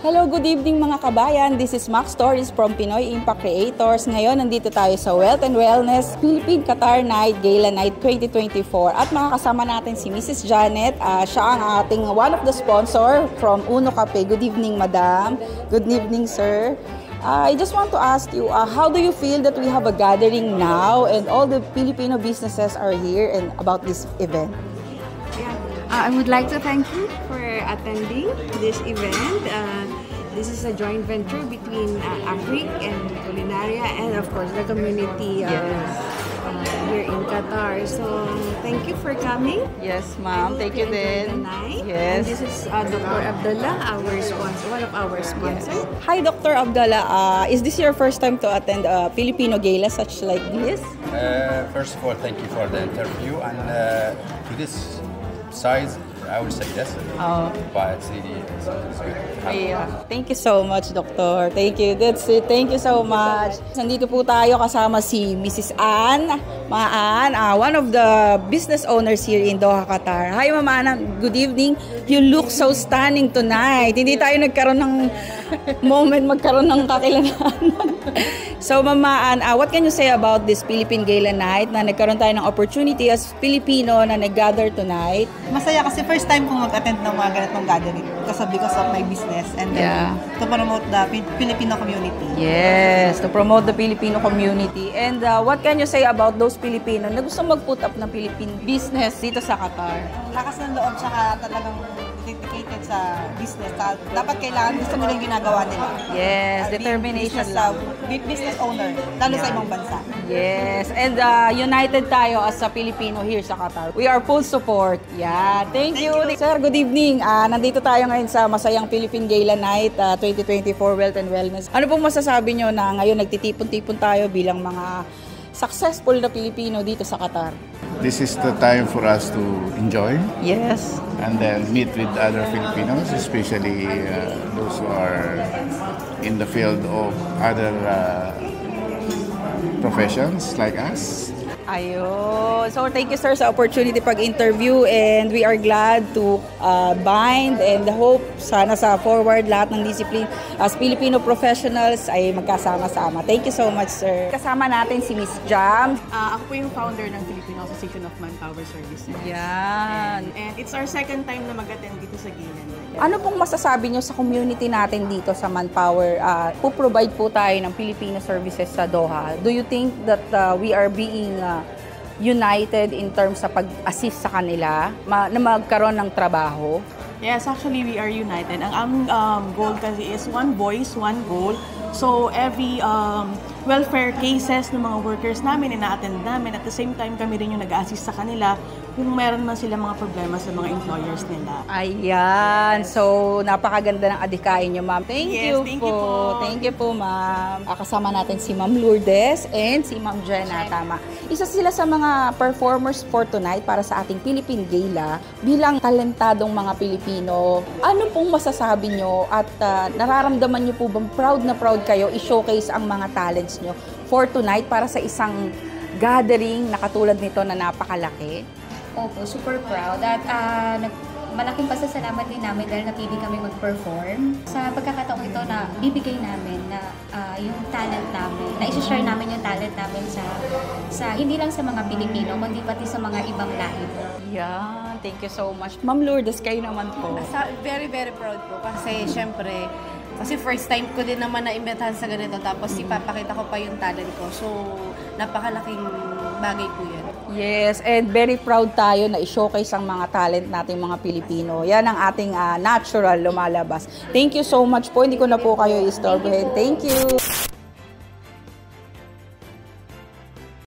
Hello, good evening mga kabayan. This is Max Stories from Pinoy Impact Creators. Ngayon, nandito tayo sa Wealth and Wellness Philippine Qatar Night Gala Night 2024. At makakasama natin si Mrs. Janet. Siya ang ating one of the sponsor from Uno Cafe. Good evening, Madam. Good evening, Sir. I just want to ask you, how do you feel that we have a gathering now and all the Filipino businesses are here and about this event? I would like to thank you for attending this event. This is a joint venture between Afric and Culinaria and of course the community here in Qatar. So thank you for coming. Yes, ma'am. Thank you then. Yes. And this is Dr. Abdullah, our sponsor, one of our sponsors. Yes. Hi, Dr. Abdullah. Is this your first time to attend a Filipino gala such like this? First of all, thank you for the interview, and to this size, I would say yes. But it's really it's good. Yeah. Thank you so much, Doctor. Thank you. That's it. Thank you so much. Nandito po tayo kasama si Mrs. Ann. One of the business owners here in Doha, Qatar. Hi, Mama Ann. Good evening. You look so stunning tonight. Hindi tayo nagkaroon ng moment magkaroon ng kakilalanan. So, Mama Ann, what can you say about this Philippine Gala Night na nagkaroon tayo ng opportunity as Filipino na nag-gather tonight? Masaya kasi first time kong mag-attend ng mga ganitong gathering because of my business and then to promote the Filipino community. Yes, to promote the Filipino community. And what can you say about those Filipino na gusto mag-put up ng Philippine business dito sa Qatar? Lakas ng loob, saka talagang dedicated sa business. Dapat kailangan gusto nila yung ginagawa nila. Yes, determination lang. Business owner, lalo sa ibang bansa. Yes, and united tayo as a Filipino here sa Qatar. We are full support. Yeah, thank you. Sir, good evening. Nandito tayo ngayon sa Masayang Philippine Gala Night 2024 Wealth and Wellness. Ano pong masasabi nyo na ngayon nagtitipon-tipon tayo bilang mga successful na Pilipino dito sa Qatar? This is the time for us to enjoy. Yes. And then meet with other Filipinos, especially those who are in the field of other professions like us. Ayun. So, thank you, sir, sa opportunity pag-interview, and we are glad to bind and hope sana sa forward lahat ng discipline as Filipino professionals ay magkasama-sama. Thank you so much, sir. Kasama natin si Miss Jam. Ako po yung founder ng Filipino Association of Manpower Services. Yan. And it's our second time na mag-attend dito sa Gala. Ano pong masasabi nyo sa community natin dito sa Manpower? Po-provide po tayo ng Filipino services sa Doha. Do you think that we are being united in terms sa pag-assist sa kanila na magkaroon ng trabaho? Yes, actually we are united. Ang goal kasi is one voice, one goal. So every welfare cases ng mga workers namin, ina-attend namin. At the same time, kami rin yung nag-assist sa kanila kung meron man sila mga problema sa mga employers nila. Ayan. So, napakaganda ng adikain nyo, ma'am. Thank you po. Thank Thank you po, ma'am. Kasama natin si Ma'am Lourdes and si Ma'am Jenna. Tama. Isa sila sa mga performers for tonight para sa ating Philippine Gala. Bilang talentadong mga Pilipino, ano pong masasabi nyo at nararamdaman nyo po bang proud na proud kayo i-showcase ang mga talents nyo for tonight para sa isang gathering na katulad nito na napakalaki? Opo, super proud. At malaking pasasalamat din namin dahil napili kami mag-perform. Sa pagkakataong ito na bibigay namin na yung talent namin, na isi-share namin yung talent namin sa hindi lang sa mga Pilipino, kundi pati sa mga ibang lahi. Yeah, thank you so much. Ma'am Lourdes, kayo naman po. Very, very proud po kasi syempre, kasi first time ko din naman na-imbitahan sa ganito tapos ipapakita ko pa yung talent ko. So, napakalaking bagay po yan. Yes, and very proud tayo na i-showcase ang mga talent nating mga Pilipino. Yan ang ating natural lumalabas. Thank you so much po. Hindi ko na po kayo istorbohin. Thank you.